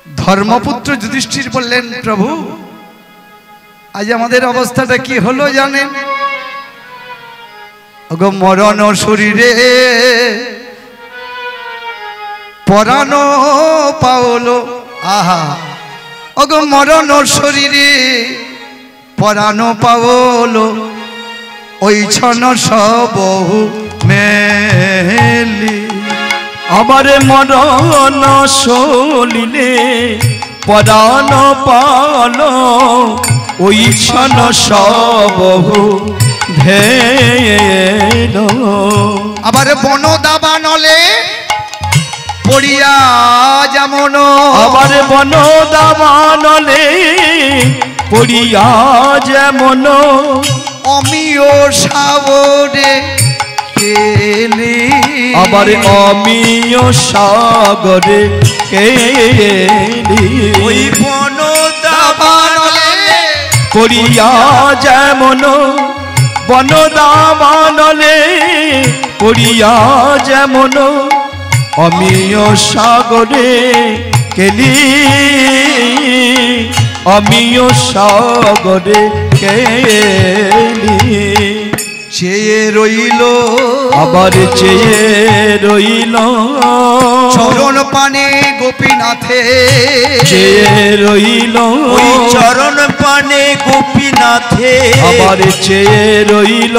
ধর্মপুত্র যুধিষ্ঠির বললেন, প্রভু আজ আমাদের অবস্থাটা কি হলো জানেন? ওগো মরণ শরীরে পরাণ পাওলো, আহা ওগো মরণ শরীরে পরাণ পাওলো, ওই ছন সবহু মেলি। আমার মরণ শরীরে পরাণ পালো, ওই ছন সবহু ভেল। আবার বন দাবানলে পড়িয়া যেমন, আবার বন দাবানলে পড়িয়া যেমন, অমিয় সাগরে কেলি। আবার অমিয় সাগরে কেলি। ওই বন দাবানলে পড়িয়া যেমন, বন দাবানলে পড়িয়া যেমন, অমিয় সাগরে কেলি। অমিয় সাগরে কেলি। চেয়ে রইল, আবার চেয়ে রইল, চরণ পানে গোপীনাথে। চেয়ে রইল, ওই চরণ পানে গোপীনাথে। আবার চেয়ে রইল,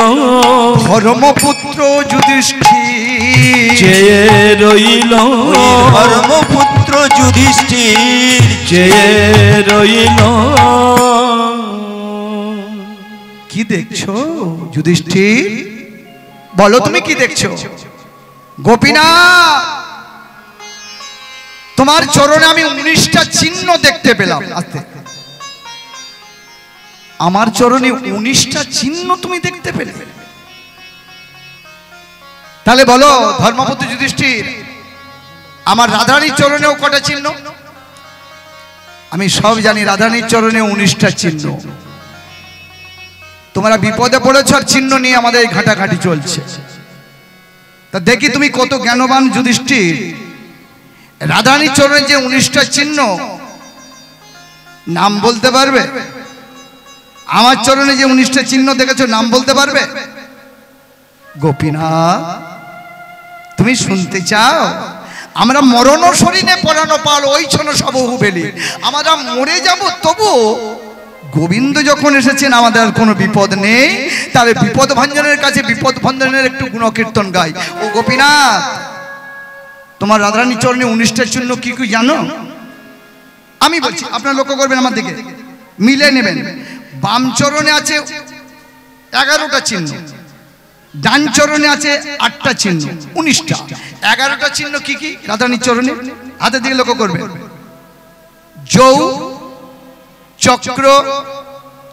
ধর্মপুত্র যুধিষ্ঠির। চেয়ে রইল, ধর্মপুত্র যুধিষ্ঠির। চেয়ে রইল। কি দেখছো যুধিষ্ঠির? বলো তুমি কি দেখছো? গোপীনাথ, তোমার চরণে আমি 19টা চিহ্ন দেখতে পেলাম। আস্তে, আমার চরণে 19টা চিহ্ন তুমি দেখতে পেলে? তাহলে বলো ধর্মপুত্র যুধিষ্ঠির, আমার রাধারানীর চরণেও কটা চিহ্ন? আমি সব জানি, রাধারানীর চরণে 19টা চিহ্ন। তোমরা বিপদে পড়েছ আর চিহ্ন নিয়ে আমাদের ঘাটাঘাটি চলছে। তা দেখি তুমি কত জ্ঞানবান যুধিষ্ঠির। রাধারানীর চরণে যে 19টা চিহ্ন, নাম বলতে পারবে? আমার চরণে যে 19টা চিহ্ন দেখেছো, নাম বলতে পারবে? গোপীনাথ, তুমি শুনতে চাও? আমরা মরণ শরীরে পরাণ পাল, ওই ছন সবহু বেলি। আমরা মরে যাব, তবু গোবিন্দ যখন এসেছেন আমাদের আর কোনো বিপদ নেই। তাহলে বিপদ ভঞ্জনের কাছে বিপদ ভঞ্জনের একটু গুণকীর্তন গাই। ও গোপীনাথ, তোমার রাধারানী চরণে 19টা চিহ্ন কি কি জানো? আমি বলছি, আপনারা লক্ষ্য করবেন আমার দিকে, মিলে নেবেন। বাম চরণে আছে 11টা চিহ্ন, ডান চরণে আছে 8টা চিহ্ন, 19টা। 11টা চিহ্ন কি কি রাধারানীর চরণে? হাতের দিকে লক্ষ্য করবেন। যৌ, চক্র,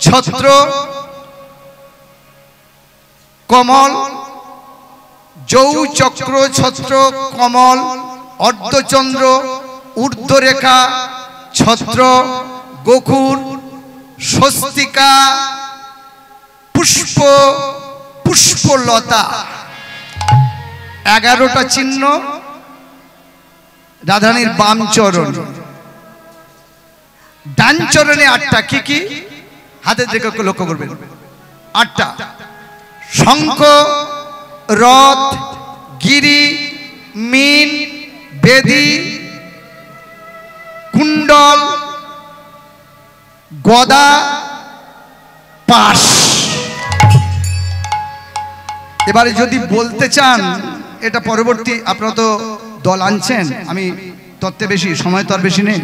ছত্র, কমল। যৌ, চক্র, ছত্র, কমল, অর্ধচন্দ্র, ঊর্ধ্বরেখা, ছত্র, গোখুর, স্বস্তিকা, পুষ্প, পুষ্পলতা। 11টা চিহ্ন রাধারানীর বাম চরণ। ডান চরণে 8টা। কি কি? হাতের দিকে লক্ষ্য করবেন। 8টা। শঙ্খ, রথ, গিরি, মিন, বেদি, কুণ্ডল, গদা, পাশ। এবারে যদি বলতে চান, এটা পরবর্তী, আপনারা তো দল আনছেন, আমি তত্ত্বে বেশি, সময় তো আর বেশি নেই।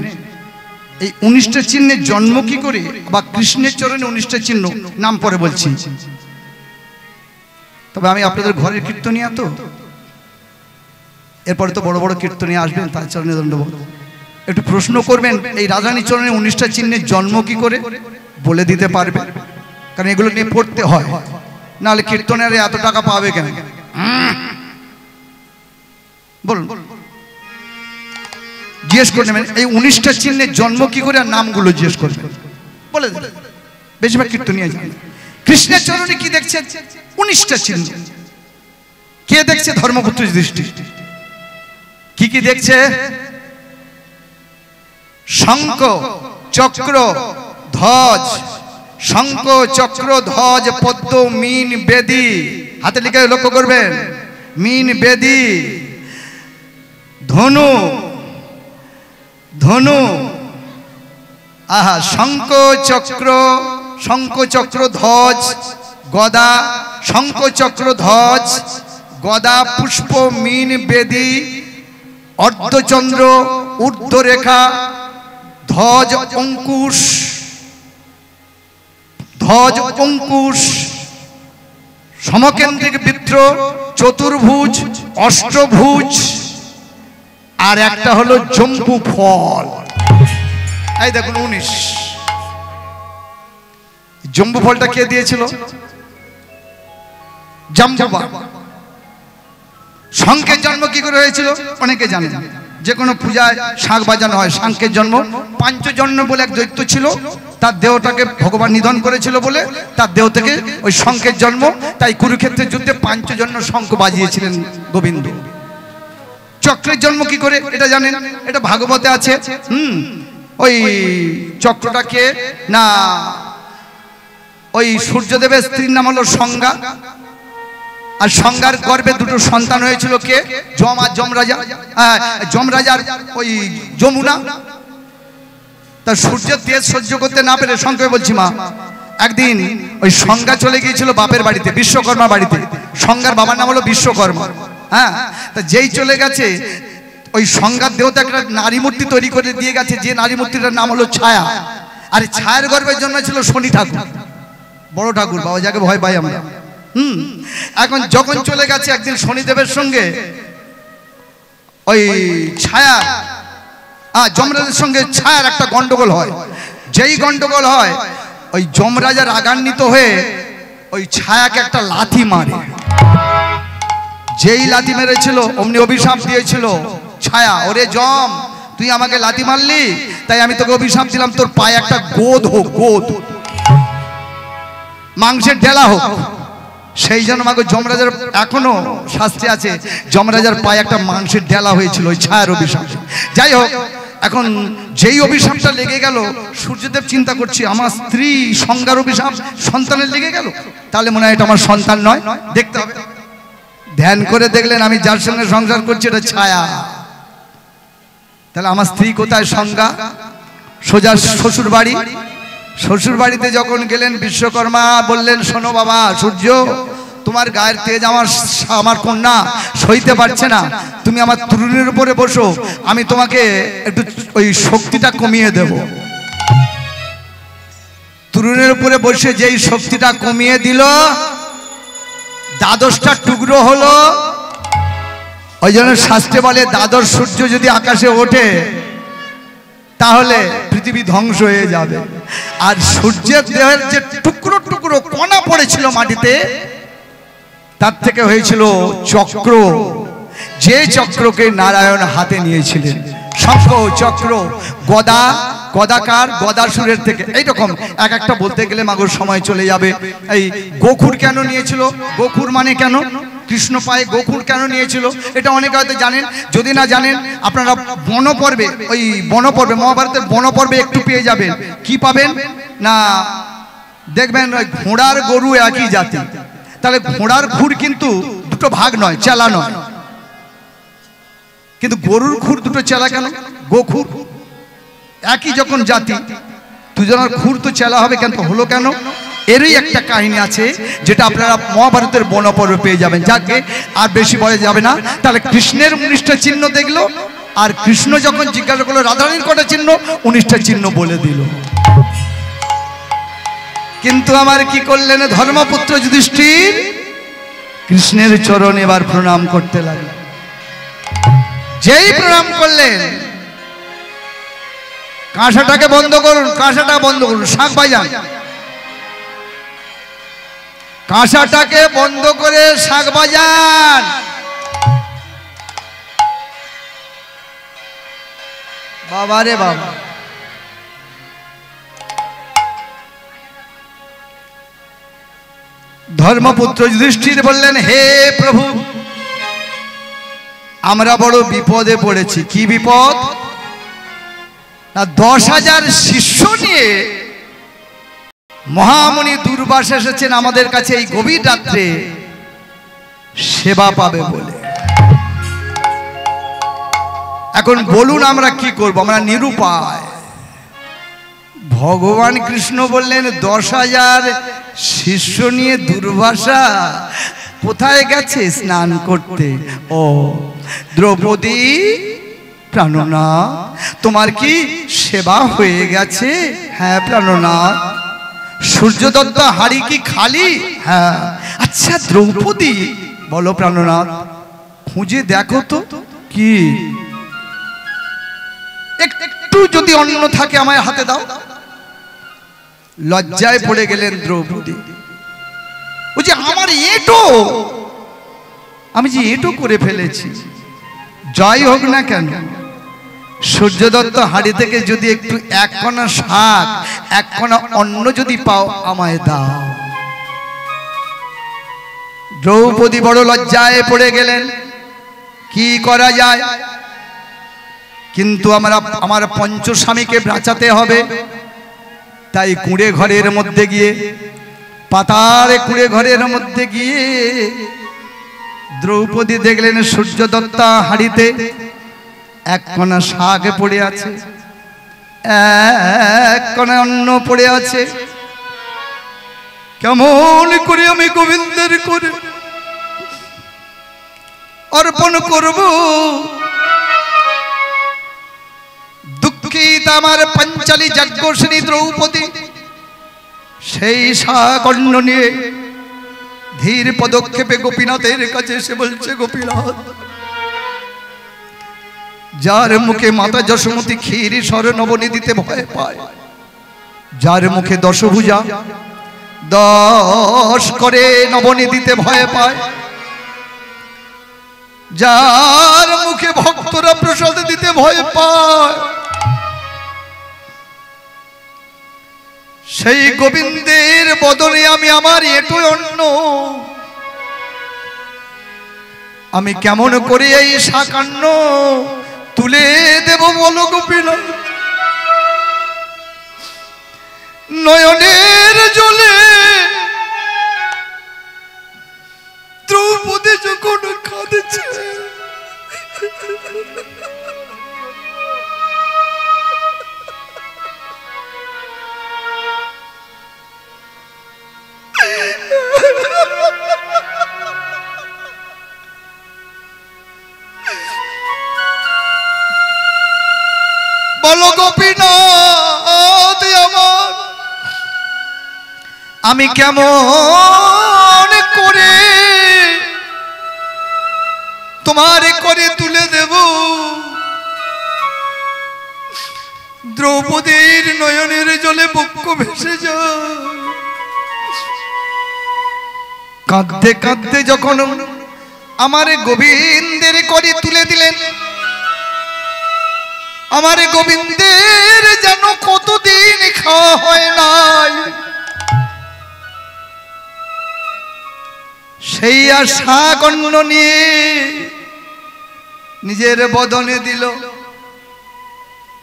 এই 19টা চিহ্নের জন্ম কি করে, বা কৃষ্ণের চরণে 19টা চিহ্ন, নাম পরে বলছি। তবে আমি আপনাদের ঘরের কীর্তনিয়া তো, এরপরে তো বড় বড় কীর্তনিয়া আসবেন, তার চরণে দণ্ডবোধ। একটু প্রশ্ন করবেন, এই রাধারানীর চরণে 19টা চিহ্নের জন্ম কি করে, বলে দিতে পারবে? কারণ এগুলো নিয়ে পড়তে হয়, নাহলে কীর্তনের এত টাকা পাবে কেন? বলুন, জিজ্ঞেস করে নেবেন এই 19টা চিহ্নের জন্ম কি করে, আর নামগুলো জিজ্ঞেস করবেন, বলে দেবেন। বেশিরভাগ কীর্তনিয়া জানে। কৃষ্ণের চরণে কি দেখছে? 19টা চিহ্ন। কে দেখছে? ধর্মপুত্র যুধিষ্ঠির। কি কি দেখছে? শঙ্খ চক্র ধ্বজ, শঙ্খ চক্র ধ্বজ পদ্ম মিন বেদী, হাতে লিখে লক্ষ্য করবেন, মিন বেদী, ধনু ধনু, আহা, শঙ্খ চক্র ধ্বজ গদা, শঙ্খ চক্র ধ্বজ গদা পুষ্প মিন বেদী, অর্ধচন্দ্র ঊর্ধ্বরেখা, ধ্বজ অঙ্কুশ, সমকেন্দ্রিক বৃত্ত, চতুর্ভুজ, অষ্টভুজ, আর একটা হলো জম্বু ফল। এই দেখুন 19। জম্বু ফলটা কে দিয়েছিল? জাম্বুবা। শঙ্খের জন্ম কি করে হয়েছিল অনেকে জানে, যে কোনো পূজায় শাঁখ বাজানো হয়। শঙ্খের জন্ম পাঞ্চজন্য বলে এক দৈত্য ছিল, তার দেহটাকে ভগবান নিধন করেছিল বলে তার দেহ থেকে ওই শঙ্খের জন্ম। তাই কুরুক্ষেত্রের যুদ্ধে পাঞ্চজন্য শঙ্খ বাজিয়েছিলেন গোবিন্দ। চক্রের জন্ম কি করে এটা জানেন, এটা ভাগবতে আছে। ওই চক্রটাকে না, ওই সূর্যদেবের স্ত্রীর নাম হলো সংজ্ঞা, আর সংজ্ঞার গর্ভে দুটো সন্তান হয়েছিল, কে? যম আর যমরাজা। যমরাজার ওই যমুনা। তার সূর্যের তেজ সহ্য করতে না পেরে, সংক্ষেপে বলছি মা, একদিন ওই সংজ্ঞা চলে গিয়েছিল বাপের বাড়িতে, বিশ্বকর্মা বাড়িতে। সংজ্ঞার বাবার নাম হলো বিশ্বকর্মা। হ্যাঁ, তা যেই চলে গেছে, ওই সংজ্ঞার দেহতে একটা নারী মূর্তি তৈরি করে দিয়ে গেছে, যে নারী মূর্তিটার নাম হলো ছায়া। আর ছায়ার গর্ভের জন্য ছিল শনি ঠাকুর, বড় ঠাকুর, বাবা যাকে ভয় পাই আমরা। এখন যখন চলে গেছে, একদিন শনিদেবের সঙ্গে ওই ছায়া, যমরাজের সঙ্গে ছায়ার একটা গন্ডগোল হয়। যেই গন্ডগোল হয়, ওই যমরাজা রাগান্বিত হয়ে ওই ছায়াকে একটা লাথি মারে। যেই লাথি মেরেছিল অমনি অভিশাপ দিয়েছিল ছায়া, ওরে যম, তুই আমাকে লাথি মারলি, তাই আমি তোকে অভিশাপ দিলাম, তোর পায়ে একটা গোদ হোক, গোদ, মাংসের ডেলা হোক। সেই জন্য মাকে যমরাজার এখনো শাস্ত্রে আছে, যমরাজার পায়ে একটা মাংসের ডেলা হয়েছিল ওই ছায়ার অভিশাপ। যাই হোক, এখন যেই অভিশাপটা লেগে গেল, সূর্যদেব চিন্তা করছে, আমার স্ত্রী সংজ্ঞার অভিশাপ সন্তানের লেগে গেল, তাহলে মনে হয় এটা আমার সন্তান নয়, দেখতে হবে। ধ্যান করে দেখলেন, আমি যার সঙ্গে সংসার করছি এটা ছায়া, তাহলে আমার স্ত্রী কোথায়? সংজ্ঞা। সোজা শ্বশুর বাড়ি। শ্বশুর বাড়িতে যখন গেলেন, বিশ্বকর্মা বললেন, শোনো বাবা সূর্য, তোমার গায়ের তেজ আমার কন্যা সইতে পারছে না, তুমি আমার তরুণের উপরে বসো, আমি তোমাকে একটু ওই শক্তিটা কমিয়ে দেব। তরুণের উপরে বসে যেই শক্তিটা কমিয়ে দিল, দ্বাদশটা টুকরো হলো। ওই জন্য শাস্ত্রে বলে, দ্বাদশ সূর্য যদি আকাশে ওঠে তাহলে পৃথিবী ধ্বংস হয়ে যাবে। আর সূর্যের দেহের যে টুকরো টুকরো কণা পড়েছিল মাটিতে, তার থেকে হয়েছিল চক্র, যে চক্রকে নারায়ণ হাতে নিয়েছিলেন। শঙ্খ চক্র গদা, গদাকার, গদাসুরের থেকে এইরকম এক একটা বলতে গেলে মাগোর সময় চলে যাবে। এই গোখুর কেন নিয়েছিল? গোখুর মানে কেন? কৃষ্ণ পায়ে গোখুর কেন নিয়েছিল এটা অনেকে হয়তো জানেন। যদি না জানেন, আপনারা বনপর্বে, ওই বনপর্বে, মহাভারতের বনপর্বে একটু পেয়ে যাবেন। কি পাবেন না, দেখবেন ওই ঘোড়ার গরু একই জাতি, তাহলে ঘোড়ার খুর কিন্তু দুটো ভাগ নয়, চেলা নয়, কিন্তু গরুর খুর দুটো চেলা কেন? গোখুর একই যখন জাতি, দুজনের খুর তো চেলা হবে কেন, হলো কেন? এরই একটা কাহিনী আছে, যেটা আপনারা মহাভারতের বনপর্বে পেয়ে যাবেন। যাকে আর বেশি বলা যাবে না। তাহলে কৃষ্ণের 19টা চিহ্ন দেখলো, আর কৃষ্ণ যখন জিজ্ঞাসা করলো রাধারানীর কটা চিহ্ন, 19টা চিহ্ন বলে দিল। কিন্তু আমার কি করলেন ধর্মপুত্র যুধিষ্ঠির? কৃষ্ণের চরণে এবার প্রণাম করতে লাগলেন। যেই প্রণাম করলেন, কাঁসাটাকে বন্ধ করুন, কাঁসাটা বন্ধ করুন, শাঁখ বাজান, কাঁসাটাকে বন্ধ করে শাঁখ বাজান। বাবা রে বাবা, ধর্মপুত্র যুধিষ্ঠির বললেন, হে প্রভু, আমরা বড় বিপদে পড়েছি। কি বিপদ? না 10,000 শিষ্য নিয়ে মহামণি দুর্বাসা এসেছেন আমাদের কাছে এই গভীর রাত্রে সেবা পাবে বলে। এখন বলুন আমরা কি করব? আমরা নিরুপায়। ভগবান কৃষ্ণ বললেন 10,000 শিষ্য নিয়ে দুর্বাসা কোথায় গেছে? স্নান করতে। ও দ্রৌপদী প্রাণনাথ, তোমার কি সেবা হয়ে গেছে? হ্যাঁ প্রাণনাথ। সূর্যদত্ত হাড়ি কি খালি? হ্যাঁ। আচ্ছা দ্রৌপদী, বলো প্রাণনাথ, খুঁজে দেখো তো কি একটু যদি অন্ন থাকে আমায় হাতে দাও। লজ্জায় পড়ে গেলেন দ্রৌপদী। বলছি আমার এটো, আমি যে এটো করে ফেলেছি। যাই হোক না কেন, সূর্যদত্ত হাড়ি থেকে যদি একটু এক কণা শাক, এক কণা অন্ন যদি পাও আমায় দাও। দ্রৌপদী বড় লজ্জায় পড়ে গেলেন, কি করা যায়? কিন্তু আমার পঞ্চস্বামীকে বাঁচাতে হবে। তাই কুঁড়ে ঘরের মধ্যে গিয়ে, পাতার কুঁড়ে ঘরের মধ্যে গিয়ে দ্রৌপদী দেখলেন সূর্যদত্তা হাড়িতে এক কণা শাক পড়ে আছে, এক কণা অন্ন পড়ে আছে। কেমন করে আমি গোবিন্দের করে অর্পণ করব? দুঃখিত আমার পাঞ্চালী যজ্ঞশ্রী দ্রৌপদী সেই শাক অন্ন নিয়ে ধীর পদক্ষেপে গোপীনাথের কাছে এসে বলছে, গোপীনাথ, যার মুখে মাতা যশোমতী ক্ষীর স্বর নবনী দিতে ভয় পায়, যার মুখে দশভুজা 10 করে নবনী দিতে ভয় পায়, যার মুখে ভক্তরা প্রসাদ দিতে ভয় পায়, সেই গোবিন্দের বদলে আমি আমার এটো অন্ন আমি কেমন করে এই শাকান্ন তুলে দেব বলো গোপীনাথ? নয়নের জলে দ্রৌপদী যখন কাঁদছে, বলো গোপীনাথ আমার আমি কেমন করে তোমার করে তুলে দেব? দ্রৌপদীর নয়নের জলে বক্ষ ভেসে যায়। কাঁদতে কাঁদতে যখন আমার গোবিন্দের করে তুলে দিলেন, আমার গোবিন্দের যেন কতদিন খাওয়া হয় নাই, সেই আর শাক অন্ন নিয়ে নিজের বদনে দিল।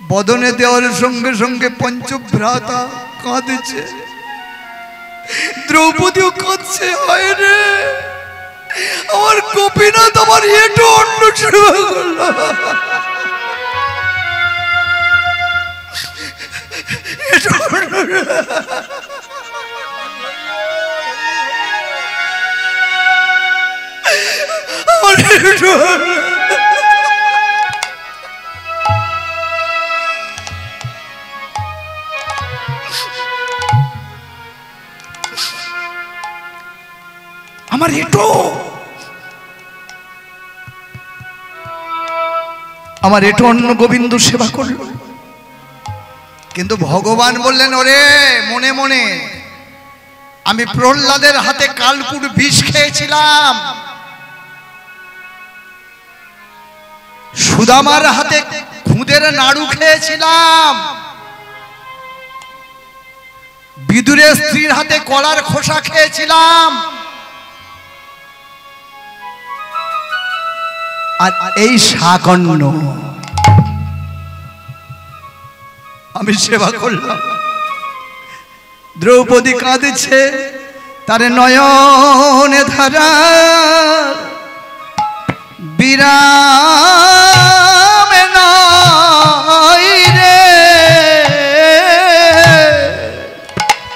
বদনে দেওয়ার সঙ্গে সঙ্গে পঞ্চভ্রাতা কাঁদছে, দ্রৌপদীও কাঁদছে। হয় রে আমার গোপীনাথ আমার এটো অন্ন সেবা করল, আমার এটো অন্য গোবিন্দ সেবা করল। কিন্তু ভগবান বললেন, ওরে মনে মনে আমি প্রহ্লাদের হাতে কালকুট বিষ খেয়েছিলাম, সুদামার হাতে খুদের নাড়ু খেয়েছিলাম, বিদুরের স্ত্রীর হাতে কলার খোসা খেয়েছিলাম, আর এই শাক অন্ন আমি সেবা করলাম। দ্রৌপদী কাঁদছে, তার নয়নে ধারা বিরাম নাই রে,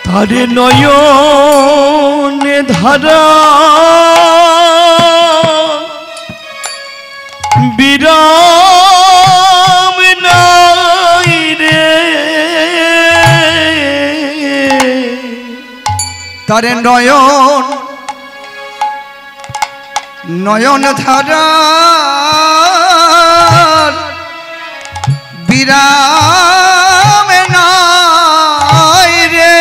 তার নয়নে ধারা বিরাম নাই রে, তার নয়ন ধারা বিরাম নাই রে,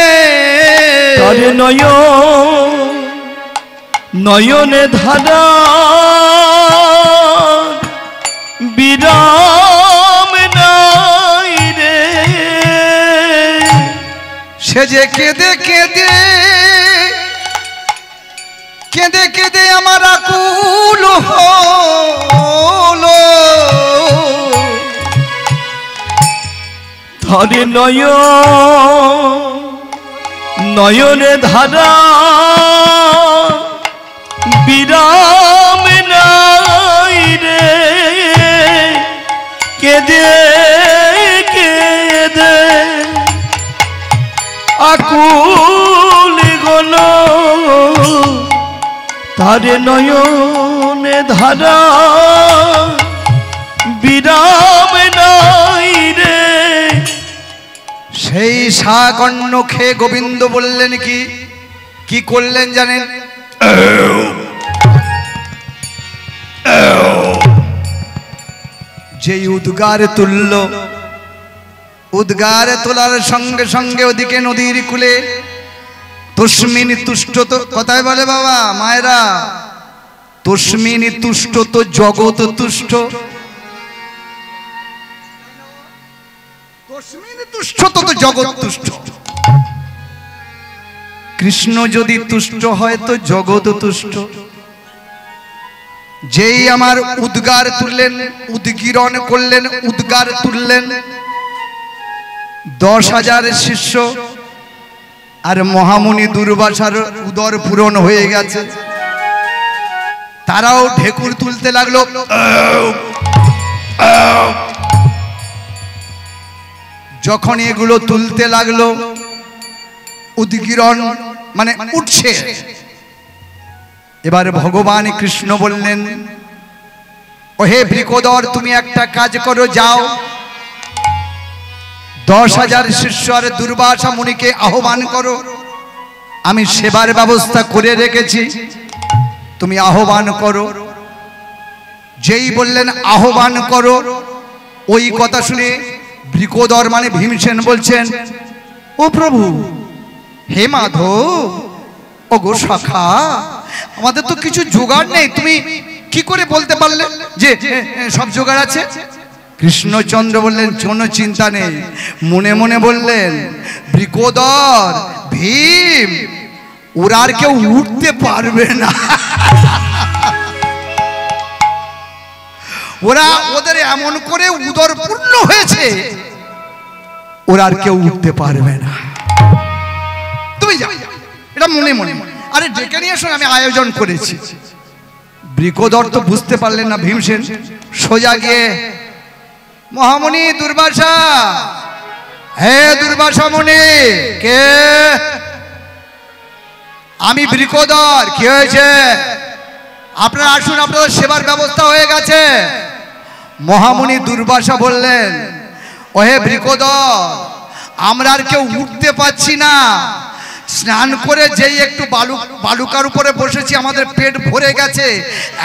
তার নয়নে ধারা বিরাম নাই রে, সে যে কেঁদে কেঁদে কেঁদে কেঁদে আমার আকুল হলো, তার নয়নে ধারা বিরাম নাই রে, কেঁদে কেঁদে আকুল গলো, তার নয়নে ধারা বিরাম নাই রে। সেই শাক অন্ন খেয়ে গোবিন্দ বললেন কি করলেন জানেন? যেই উদ্গার তুলল, উদ্গার তোলার সঙ্গে সঙ্গে ওদিকে নদীর কূলে তস্মিন তুষ্ট, তো কথায় বলে বাবা মায়েরা, তস্মিন তুষ্ট তো জগৎ তুষ্ট, তস্মিন তুষ্ট তো জগৎ তুষ্ট। কৃষ্ণ যদি তুষ্ট হয় তো জগৎ তুষ্ট। যেই আমার উদ্গার তুললেন, উদ্গীরণ করলেন, উদ্গার তুললেন, 10,000 শিষ্য আর মহামুনি দুর্বাসার উদর পূরণ হয়ে গেছে, তারাও ঢেকুর তুলতে লাগলো। যখন এগুলো তুলতে লাগলো, উদ্গীরণ মানে উঠছে, এবার ভগবান কৃষ্ণ বললেন, ওহে বৃকোদর, তুমি একটা কাজ করো, যাও 10,000 শিষ্য আর দুর্বাসা মুনিকে আহ্বান করো, আমি সেবার ব্যবস্থা করে রেখেছি, তুমি আহ্বান করো। যেই বললেন আহ্বান করো, ওই কথা শুনে বৃকোদর মানে ভীমসেন বলছেন, ও প্রভু, হে মাধব, ও গো সখা, আমাদের তো কিছু জোগাড় নেই, তুমি কি করে বলতে পারলে যে সব জোগাড় আছে? কৃষ্ণচন্দ্র বললেন, কোনো চিন্তা নেই। মনে মনে বললেন, বৃকোদর, ভীম, ওরা আর কেউ উঠতে পারবে না, ওরা ওদের এমন করে উদর পূর্ণ হয়েছে, ওরা আর কেউ উঠতে পারবে না, তুমি যাও। এটা মনে মনে, আরে ডেকে নিয়ে আসুন, আমি আয়োজন করেছি। বৃকোদর তো বুঝতে পারলেন না ভীমসেন, সোজা গিয়ে, মহামুনি দুর্বাসা, হে দুর্বাসা মুনি, কে? আমি বৃকোদর। কি হয়েছে? আপনারা আসুন, আপনাদের সেবার ব্যবস্থা হয়ে গেছে। মহামুনি দুর্বাসা বললেন, ওহে বৃকোদর, আমরা আর কেউ উঠতে পারছি না, স্নান করে যেই একটু বালুকার উপরে বসেছি, আমাদের পেট ভরে গেছে,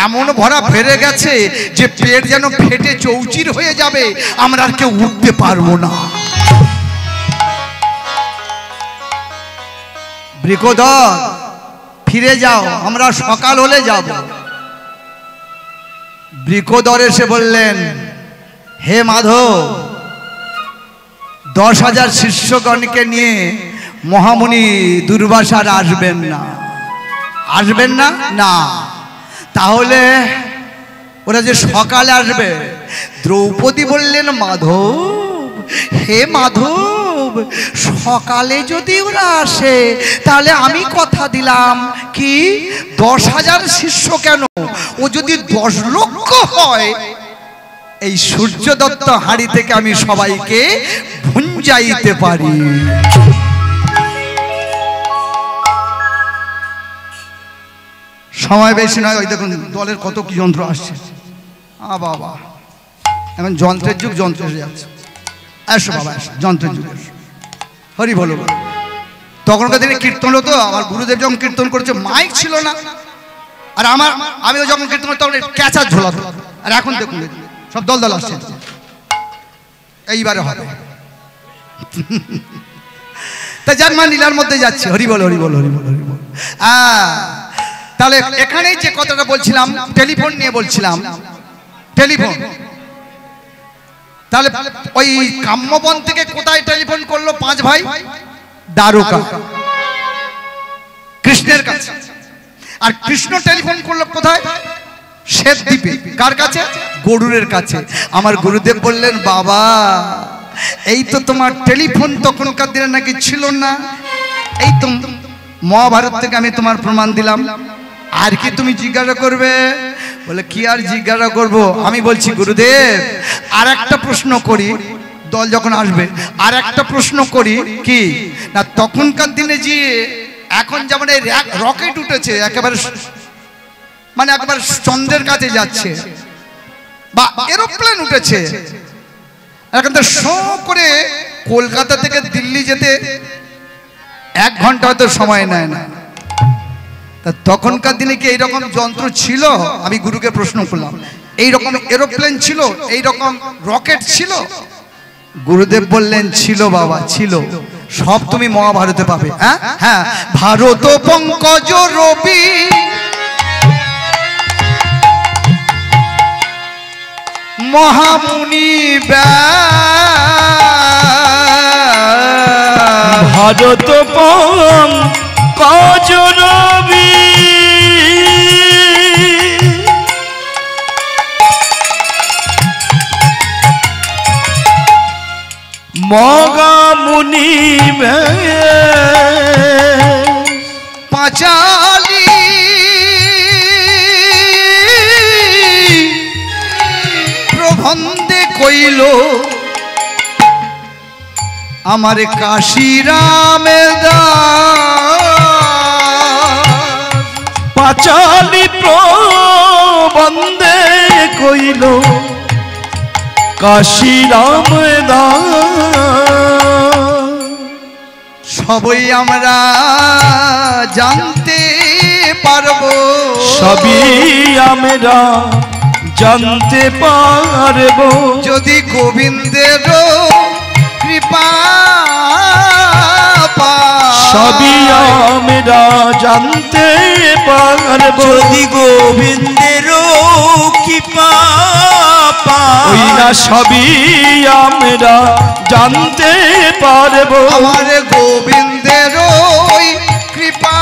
এমন ভরা ভরে গেছে যে পেট যেন ফেটে চৌচির হয়ে যাবে, আমরা আর কেউ উঠতে পারবো না। বৃকোদর, ফিরে যাও, আমরা সকাল হলে যাব। বৃকোদর এসে বললেন, হে মাধব, 10,000 শিষ্যগণকে নিয়ে মহামুনি দুর্বাসার আসবেন না। আসবেন না? না। তাহলে ওরা যে সকালে আসবে। দ্রৌপদী বললেন, মাধব, হে মাধব, সকালে যদি ওরা আসে তাহলে আমি কথা দিলাম কি 10,000 শিষ্য কেন, ও যদি 10 লক্ষ হয়, এই সূর্য দত্ত হাড়ি থেকে আমি সবাইকে ভুঞ্জাইতে পারি। সময় বেশি নয়, ওই দেখুন দলের কত কি যন্ত্র আসছে। বাবা, এখন যন্ত্রের যুগ, যন্ত্র এসে যাচ্ছে। আসো বাবা, আসো, যন্ত্রের যুগ। হরি বলো। তখনকার দিনে কীর্তন হতো, আমার গুরুদেব যখন কীর্তন করেছে মাইক ছিল না, আর আমিও যখন কীর্তন করতাম তখন ক্যাচার ঝোলাতো। আর এখন দেখুন সব দল দল আসছে। এইবারে হবে তা যার মা নীলার মধ্যে যাচ্ছে। হরি বল, হরি বল, হরি বল, হরি বল। তাহলে এখানেই যে কথাটা বলছিলাম, টেলিফোন নিয়ে বলছিলাম, টেলিফোন। তাহলে ওই কাম্যবন থেকে কোথায় টেলিফোন করলো 5 ভাই? দ্বারকা, কৃষ্ণের কাছে। আর কৃষ্ণ টেলিফোন করলো কোথায়? শ্বেতদ্বীপে। কার কাছে? গরুরের কাছে। আমার গুরুদেব বললেন, বাবা এই তো তোমার টেলিফোন তখনকার দিনে নাকি ছিল না, এই তো মহাভারত থেকে আমি তোমার প্রমাণ দিলাম, আর কি তুমি জিজ্ঞাসা করবে? বলে কি আর জিজ্ঞাসা করব? আমি বলছি গুরুদেব আর একটা প্রশ্ন করি, দল যখন আসবে আর একটা প্রশ্ন করি কি না, তখনকার দিনে যে এখন যেমন এই রকেট উঠেছে একেবারে, মানে একেবারে চন্দ্রের কাছে যাচ্ছে, বা এরোপ্লেন উঠেছে, এখন তো শো করে কলকাতা থেকে দিল্লি যেতে 1 ঘন্টা হয়তো সময় নেয় না। তা তখনকার দিনে কি এইরকম যন্ত্র ছিল? আমি গুরুকে প্রশ্ন করলাম, এইরকম এরোপ্লেন ছিল, এইরকম রকেট ছিল? গুরুদেব বললেন, ছিল বাবা, ছিল। সব তুমি মহাভারতে পাবে। হ্যাঁ, ভারত পঙ্কজ রবি মহামুনি ভারত পঙ্কজ রবি মহামুনি পাঁচালী প্রবন্ধে কইল আমার কাশীরামের দাস। পাঁচালী প্রবন্ধে কইল কাশীরাম দাস। সবই আমরা জানতে পারবো, সবই আমরা জানতে পারবো যদি গোবিন্দের কৃপা পাই। সবই আমরা জানতে পারবো যদি গোবিন্দের কৃপা পাই। ওই না সবই আমরা জানতে পারবো আমার গোবিন্দের কৃপা,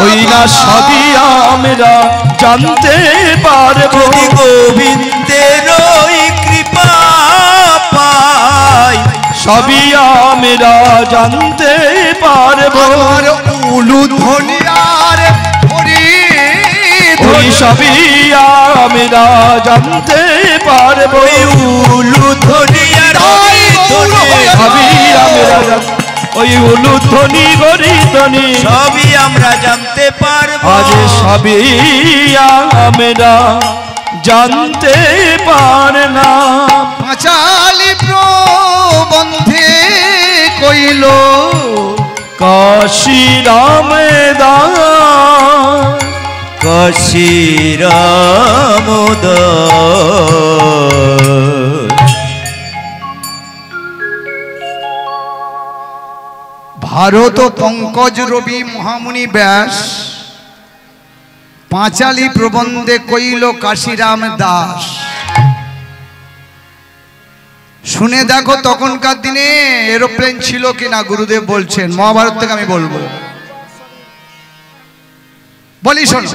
ওই না সবই আমরা জানতে পারবো যদি গোবিন্দের কৃপা পাই। সবই আমরা জানতে পারবো আমার উলুধ্বনি আর হরি ওই সবই আমরা জানতে পারবো উলুধ্বনি আর হরিধ্বনি সবই আমরা ওই উলুধ্বনি গরিধ্বনি সবই আমরা জানতে পারবো। আজ সবই আমরা জানতে পারলাম। পাঁচালী প্রবন্ধে কইল কাশীরাম দাস কাশীরাম দাস। ভারত পঙ্কজ রবি মহামুনি ব্যাস পাঁচালী প্রবন্ধে কইল কাশীরাম দাস। শুনে দেখো তখনকার দিনে এরোপ্লেন ছিল কিনা, গুরুদেব বলছেন। মহাভারত থেকে আমি বলবো, বলি শোনো।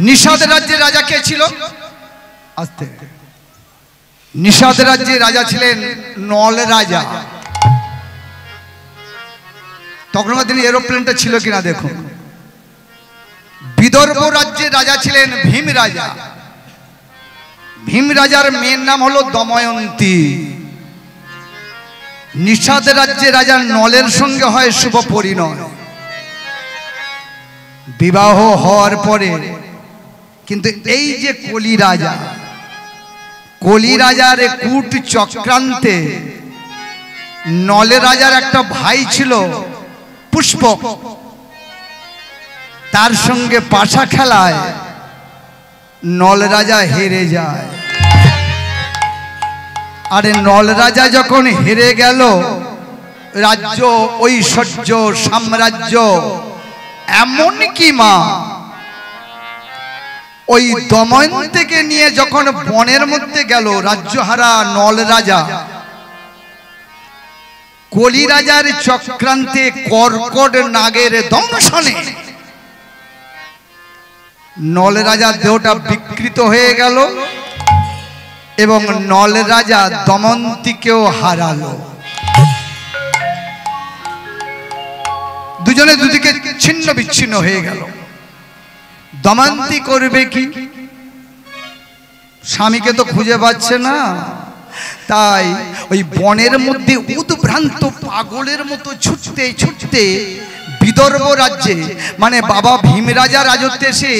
নিষাদ রাজ্যের রাজা কে ছিল? আস্তে। নিষাদ রাজ্যে রাজা ছিলেন নল রাজা। তখনকার দিনে এরোপ্লেনটা ছিল কিনা দেখুন। বিদর্ভ রাজ্যের রাজা ছিলেন ভীম রাজা। ভীম রাজার মেয়ের নাম হলো দময়ন্তী। নিষাদ রাজ্যের রাজা নলের সঙ্গে হয় শুভ পরিণয়। বিবাহ হওয়ার পরে কিন্তু এই যে কলি রাজা, কলি রাজার কূট চক্রান্তে নলে রাজার একটা ভাই ছিল পুষ্পক, তার সঙ্গে পাশা খেলায় নল রাজা হেরে যায়। আরে নল রাজা যখন হেরে গেল, রাজ্য ঐশ্বর্য সাম্রাজ্য এমন কি মা ওই দময়ন্তীকে নিয়ে যখন বনের মধ্যে গেল রাজ্যহারা নল রাজা, কলি রাজার চক্রান্তে কর্কট নাগের দংশনে নল রাজার দেহটা বিকৃত হয়ে গেল এবং নল রাজা দময়ন্তীকেও হারালো। দুজনে দুদিকে ছিন্ন বিচ্ছিন্ন হয়ে গেল। দময়ন্তী করবে কি? স্বামীকে তো খুঁজে পাচ্ছে না, তাই ওই বনের মধ্যে উদ্ভ্রান্ত পাগলের মতো ছুটতে ছুটতে বিদর্ভ রাজ্যে, মানে বাবা ভীম রাজা রাজত্বে এসে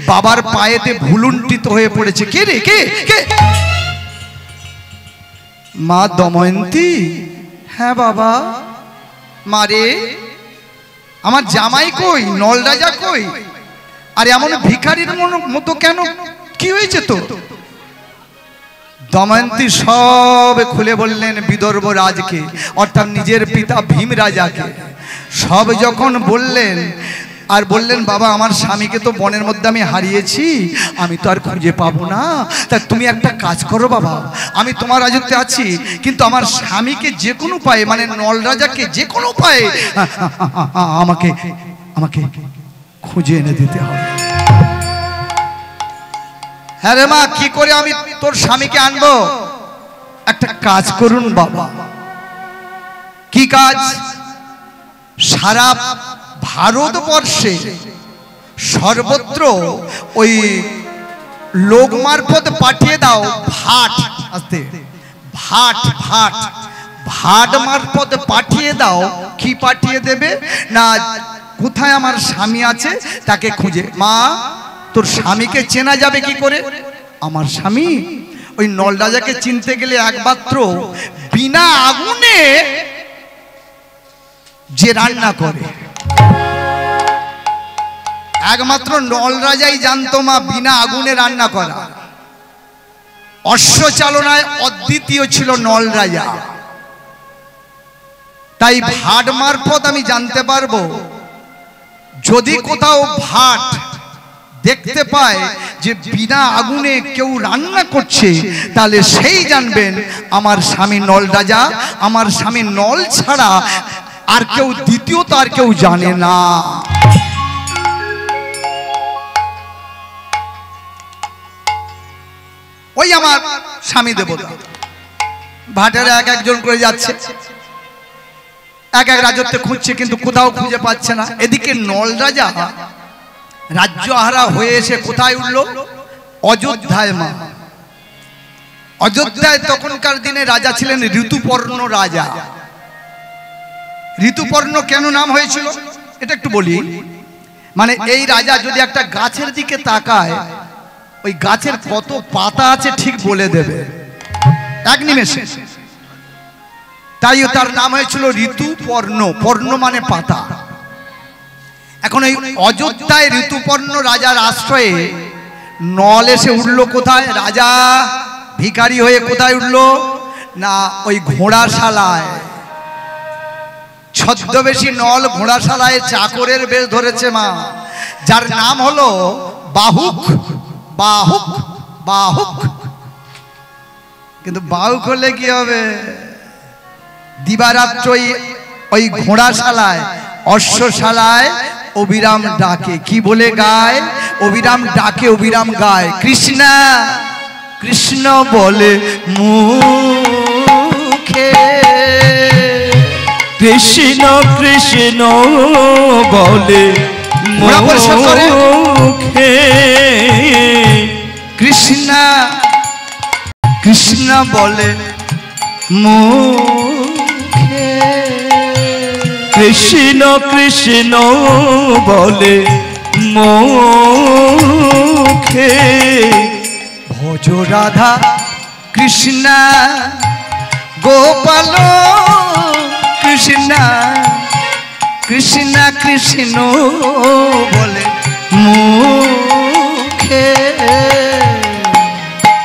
বাবার পায়েতে ভুলুণ্ঠিত হয়ে পড়েছে। কে রে, কে কে? মা দময়ন্তী। হ্যাঁ বাবা। মারে, আমার জামাই কই? নল রাজা কই? আর এমন ভিখারির মতো কেন? কি হয়েছে তো? দময়ন্তী সব খুলে বললেন বিদর্ভ রাজকে, অর্থাৎ নিজের পিতা ভীম রাজাকে। সব যখন বললেন আর বললেন, বাবা আমার স্বামীকে তো বনের মধ্যে আমি হারিয়েছি, আমি তো আর খুঁজে পাবো না, তা তুমি একটা কাজ করো বাবা, আমি তোমার রাজত্বে আছি, কিন্তু আমার স্বামীকে যে কোনো উপায়ে, মানে নল রাজাকে যে কোনো উপায়ে আমাকে আমাকে খুঁজে এনে দিতে হবে। হ্যাঁ রে মা, কি করে আমি তোর স্বামীকে আনবো? একটা কাজ করুন বাবা। কি কাজ? সারা ভারতবর্ষে সর্বত্র ওই লোক মারফত পাঠিয়ে দাও ভাট, আস্তে, ভাট ভাট ভাট মারফত পাঠিয়ে দাও। কি পাঠিয়ে দেবে না, কোথায় আমার স্বামী আছে তাকে খুঁজে। মা, তোর স্বামীকে চেনা যাবে কি করে? আমার স্বামী ওই নল রাজাকে চিনতে গেলে একমাত্র বিনা আগুনে যে রান্না করে, একমাত্র নল রাজাই জানতো মা বিনা আগুনে রান্না করা। অশ্ব চালনায় অদ্বিতীয় ছিল নল রাজা। তাই ভাট মারফত আমি জানতে পারবো, যদি কোথাও ভাট দেখতে পায় যে বিনা আগুনে কেউ রান্না করছে, তাহলে সেই জানবেন আমার স্বামী নল রাজা, আমার স্বামী নল ছাড়া আর কেউ দ্বিতীয়ত আর কেউ জানে না। ওই আমার স্বামী দেবতা। ভাটেরা এক একজন করে যাচ্ছে, এক এক রাজত্বে খুঁজছে, কিন্তু কোথাও খুঁজে পাচ্ছে না। এদিকে নল রাজা রাজ্যহারা হয়ে এসে কোথায় উঠল? অযোধ্যায়। মা, অযোধ্যায় তখনকার দিনে রাজা ছিলেন ঋতুপর্ণ রাজা। ঋতুপর্ণ কেন নাম হয়েছিল এটা একটু বলি। মানে এই রাজা যদি একটা গাছের দিকে তাকায়, ওই গাছের কত পাতা আছে ঠিক বলে দেবে এক নিমেষে। তাই তার নাম হয়েছিল ঋতুপর্ণ। পর্ণ মানে পাতা। এখন এই অযোধ্যায় ঋতুপর্ণ রাজার আশ্রয়ে নল এসে উঠল কোথায়? রাজা ভিখারি হয়ে কোথায় উঠল না, ওই ঘোড়াশালায়। ছদ্মবেশী নল ঘোড়াশালায় চাকরের বেশ ধরেছে মা, যার নাম হলো বাহুক। বাহুক বাহুক। কিন্তু বাহুক হলে কি হবে? দিবারাত্রই ওই ঘোড়াশালায়, অশ্বশালায় অবিরাম ডাকে। কি বলে গায়? অবিরাম ডাকে, অবিরাম গায়, কৃষ্ণা কৃষ্ণ বলে মুখে, কৃষ্ণ কৃষ্ণ বলে মুখে, কৃষ্ণ কৃষ্ণ বলে মুখে, কৃষ্ণ কৃষ্ণ বলে মুখে, ভজ রাধা কৃষ্ণ গোপাল কৃষ্ণ কৃষ্ণ কৃষ্ণ বলে মুখে,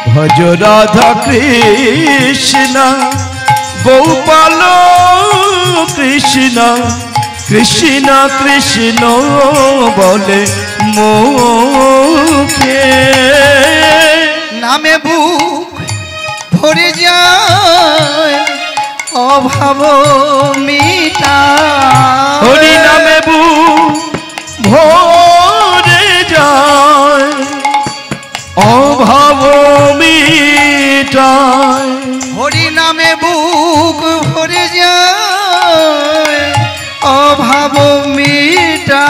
ভজ রাধা কৃষ্ণ গোপাল কৃষ্ণ কৃষ্ণ কৃষ্ণ বলে মুখে, নামে বুক ভরে যায় অভাব মিটা, হরি নামে বুক ভরে যায় অভাব মিটায়, হরি নামে বুক ভরে যায় অভাব মিটা,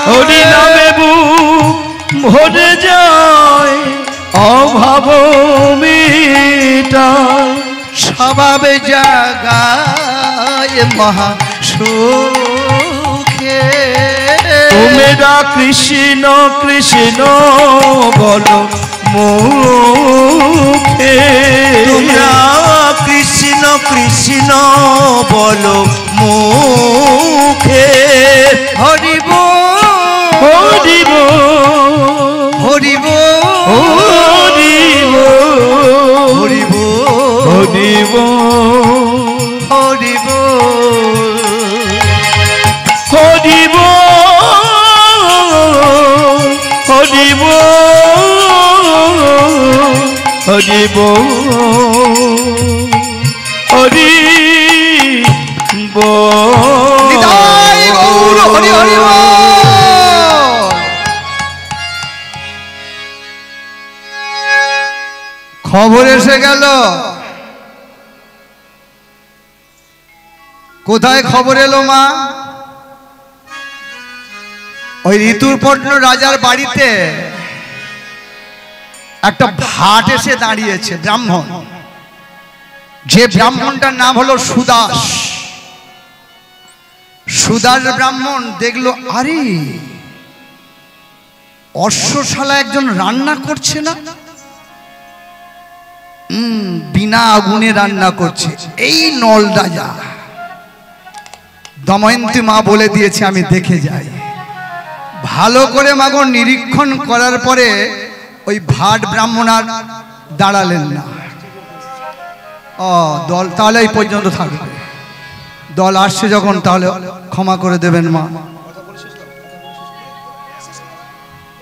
হরি নামে বুক ভরে যায় অভাব মিটায়, স্বভাবে জাগায় মহা সুখে, তোমরা কৃষ্ণ কৃষ্ণ বলো মুখে, তোমরা কৃষ্ণ কৃষ্ণ বলো মুখে, হরিব হরিব হরিব হরিব হরিব হরিব হরিব হরিব হরিব হরিব হরিব, নিতাই গৌর হরি হরি বল। খবর এসে গেল, কোথায় খবর এলো মা? ওই ঋতুপর্ণ রাজার বাড়িতে একটা ভাট এসে দাঁড়িয়েছে, ব্রাহ্মণ। যে ব্রাহ্মণটার নাম হলো সুদাস। সুদাস ব্রাহ্মণ দেখলো, আরে অশ্বশালা একজন রান্না করছে না, বিনা আগুনে রান্না করছে। এই নল রাজা দময়ন্তী মা বলে দিয়েছে আমি দেখে যাই। ভালো করে মাগো নিরীক্ষণ করার পরে ওই ভাট ব্রাহ্মণ আর দাঁড়ালেন না। দল তাহলে এই পর্যন্ত থাকবে, দল আসছে যখন তাহলে ক্ষমা করে দেবেন মা।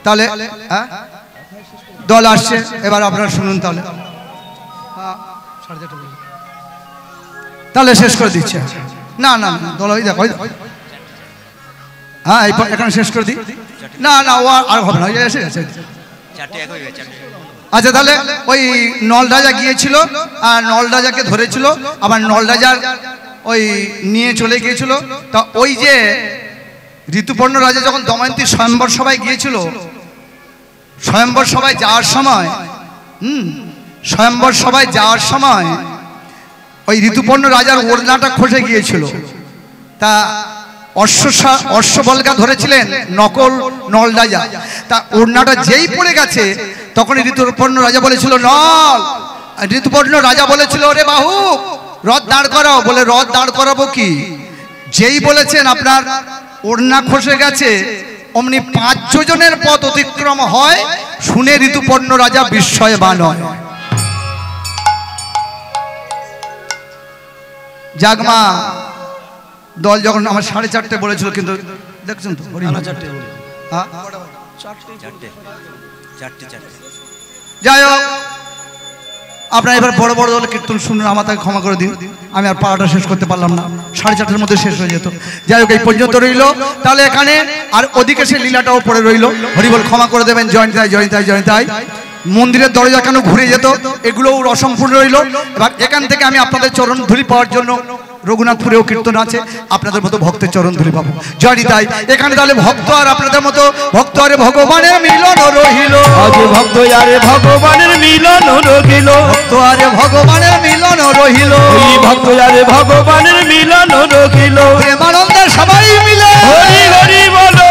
তাহলে দল আসছে, এবার আপনারা শুনুন। তাহলে শেষ করে দিচ্ছে। না না দল ওই দেখো, হ্যাঁ এখানে শেষ করে দিই। না না ও আর হবে না, এসে গেছে। আচ্ছা তাহলে ওই নল রাজা গিয়েছিল আর নল রাজাকে ধরেছিল, আবার নল রাজার ওই নিয়ে চলে গিয়েছিল। তা ওই যে ঋতুপর্ণ রাজা যখন দময়ন্তী স্বয়ম্বর সভায় গিয়েছিল, স্বয়ম্বর সভায় যাওয়ার সময় স্বয়ম্বর সভায় যাওয়ার সময় ওই ঋতুপর্ণ রাজার ওড়নাটা খসে গিয়েছিল। তা অশ্ববলগা ধরেছিলেন নকল নল রাজা। তা ওড়নাটা যেই পড়ে গেছে তখন ঋতুপর্ণ রাজা বলেছিল নল। ঋতুপর্ণ রাজা বলেছিল ওরে বাহু রথ দাঁড় করাও। বলে রথ দাঁড় করাবো কি? যেই বলেছেন আপনার ওড়না খসে গেছে অমনি 5 যোজনের পথ অতিক্রম হয়। শুনে ঋতুপর্ণ রাজা বিস্ময়বান হয়। জাগমা দল যখন আমার 4:30 বলেছিল, কিন্তু দেখছেন তো যাই হোক আপনারা এবার বড় বড় দল কীর্তন শুনুন, আমার তাকে ক্ষমা করে দিন। আমি আর পাড়াটা শেষ করতে পারলাম না, 4:30 মধ্যে শেষ হয়ে যেত। যাই হোক এই পর্যন্ত রইল। তাহলে এখানে আর ওদিকে সে লীলাটাও পড়ে রইল। হরিবল ক্ষমা করে দেবেন। জয়ন্তাই জয়ন্তাই জয়ন্তাই। মন্দিরের দরজা কেন ঘুরে যেত, এগুলো অসম্পূর্ণ রইল। এবার এখান থেকে আমি আপনাদের চরণ ধুলি পাওয়ার জন্য রঘুনাথপুরেও কীর্তন আছে, আপনাদের মতো ভক্তের চরণ ধুলি পাবো। জয় তাই এখানে তাহলে ভক্ত আর আপনাদের মতো ভক্ত আরে ভগবানের মিলন রহিল, আজ ভক্ত আরে ভগবানের মিলন রহিল, ভক্ত আরে ভগবানের মিলন রহিল, ওই ভক্ত আরে ভগবানের মিলন রহিল। প্রেমানন্দে সবাই মিলে হরি হরি বলো,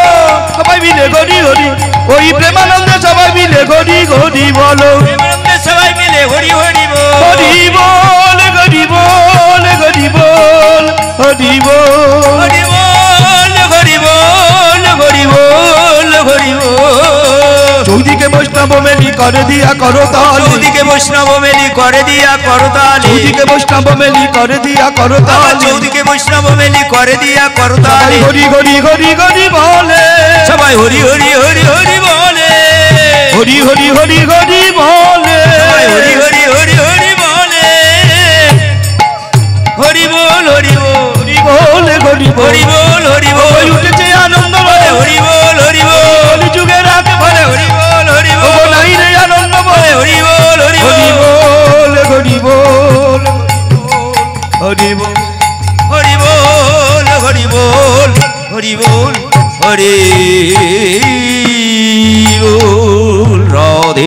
সবাই মিলে হরি হরি, ওই প্রেমানন্দে সবাই মিলে হরি হরি বলো, প্রেমানন্দে সবাই মিলে হরি হরি বল, হরি বল হরি বল হরি বল হরি বল, হরি বল হরি বল হরি বল হরি বল। চৌদিকে বৈষ্ণব মেলি করে দিয়া করো তালি, চৌদিকে বৈষ্ণব মেলি করে দিয়া করতালি, চৌদিকে বৈষ্ণব মেলি করে দিয়া করো তালি, চৌদিকে বৈষ্ণব মেলি করে দিয়া সবাই করতালি, হরি হরি হরি হরি বলে, সবাই হরি হরি হরি হরি বলে, হরি হরি হরি হরি বলে, সবাই হরি হরি হরি হরি বলে, হরি বল হরি বল হরি বল হরি বল, হরি বল হরি ওই বল উঠেছে আনন্দ বলে, হরি বল হরি বল বল, যুগের আগে বলে, বলে হরি বল হরি ও বল নাই রে আনন্দ বলে, বলে, হরি বল হরি হরি বল বল হরি বল হরি বল, হরি বল হরি বল হরি বল হরি